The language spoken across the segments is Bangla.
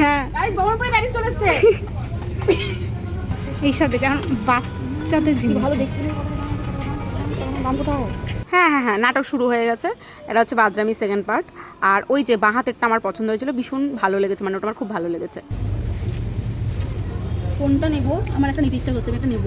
হ্যাঁ গাইস ভ্রমণপুরে প্যারিস চলে এসেছে। এইসব দেখে এখন বাচ্চাদের জিনিস ভালো দেখতে নাম কোথায়? হ্যাঁ হ্যাঁ হ্যাঁ, নাটক শুরু হয়ে গেছে। এটা হচ্ছে বাদরামি সেকেন্ড পার্ট। আর ওই যে বাঁ হাতেরটা আমার পছন্দ হয়েছিল, ভীষণ ভালো লেগেছে, মানে ওটা আমার খুব ভালো লেগেছে। কোনটা নেব? আমার একটা নিতে ইচ্ছা করছে, আমি একটা নেব।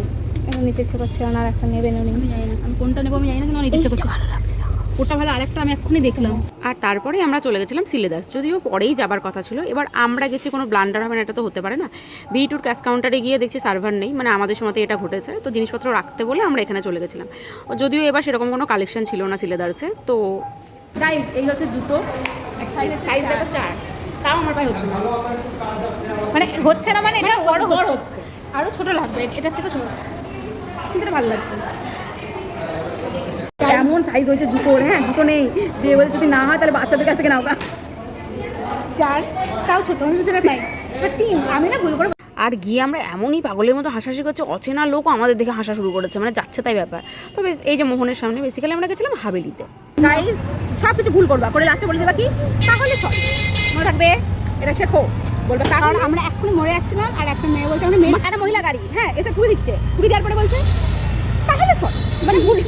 এটা নিতে ইচ্ছে করছে, আর একটা নেবেন উনি। আমি জানি না আমি কোনটা নেব, আমি জানি না, কিন্তু আমার নিতে ইচ্ছা করছে। ভালো লাগছে, ওটা ভালো। আরেকটা আমি এক্ষুনি দেখলাম। আর তারপরে আমরা চলে গেছিলাম সিলেদার্স, যদিও পরেই যাবার কথা ছিল। এবার আমরা গেছি, কোনো ব্লান্ডার হবে না এটা তো হতে পারে না। ভি2 ক্যাশ কাউন্টারে গিয়ে দেখছি সার্ভার নেই, মানে আমাদের সময়তে এটা ঘটেছে। তো জিনিসপত্র রাখতে বলে আমরা এখানে চলে গেছিলাম। যদিও এবার সেরকম কোনো কালেকশন ছিল না সিলেদার্সে। তো গাইস এই হচ্ছে জুতো, সাইজ দেখো 4, তাও আমার পায়ে হচ্ছে না। মানে হচ্ছে না, মানে এটা বড় বড় হচ্ছে, হচ্ছে, আরো ছোট লাগবে, এটার থেকে ছোট। কিন্তু এটা ভালো লাগছে। কেমন সাইজ হয়েছে জুতোর? হ্যাঁ জুতো নেই দিয়ে বলে যদি না হয় তাহলে বাচ্চাদের কাছ থেকে নাও। 4 তাও ছোট, আমি দুজনের পাই। এবার 3 আমি না ভুল করে। আর গিয়ে আমরা এমনই পাগলের মতো হাসাহাসি করছে, অচেনা লোকও আমাদের দেখে হাসা শুরু করেছে, মানে যাচ্ছে তাই ব্যাপার। তো বেশ, এই যে মোহনের সামনে বেসিক্যালি আমরা গেছিলাম হাভেলিতে। গাইস সব কিছু ভুল করবা, করে লাস্টে বলে দেবা কি তাহলে সরি, মনে থাকবে এটা শেখো। বলবে কারণ কারণ আমরা এক্ষুনি মরে যাচ্ছিলাম, আর একটা মেয়ে বলছে আমাদের মেয়ে একটা মহিলা গাড়ি, হ্যাঁ এসে তুই দিচ্ছে, তুই দেওয়ার পরে বলছে তাহলে সরি, মানে ভুল।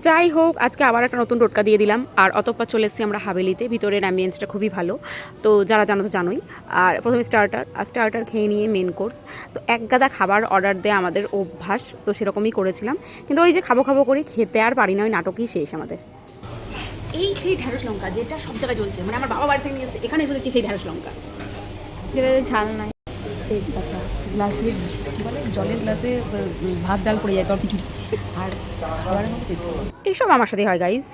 যাই হোক, আজকে আবার একটা নতুন টোটকা দিয়ে দিলাম। আর অতঃপর চলে এসেছি আমরা হাভেলিতে। ভিতরের অ্যাম্বিয়েন্সটা খুবই ভালো, তো যারা জানো তো জানোই। আর প্রথমে স্টার্টার খেয়ে নিয়ে মেন কোর্স। তো এক গাদা খাবার অর্ডার দেওয়া আমাদের অভ্যাস, তো সেরকমই করেছিলাম। কিন্তু ওই যে খাবো খাবো করে খেতে আর পারি না, ওই নাটকই শেষ আমাদের। এই সেই ঢ্যাঁড়স লঙ্কা যেটা সব জায়গায় চলছে, মানে আমার বাবা বাড়িতে নিয়ে এসেছে, এখানে এসে দেখছি সেই ঢ্যাঁড়স লঙ্কা। যেটা ঝাল নাই। তেজপাতা, গ্লাসে কী বলে জলের গ্লাসে ভাত ডাল পড়ে যায় তোর খিচুড়ি, আর খাবারের মধ্যে তেজপাতা। এইসব আমার সাথেই হয় গাইজ।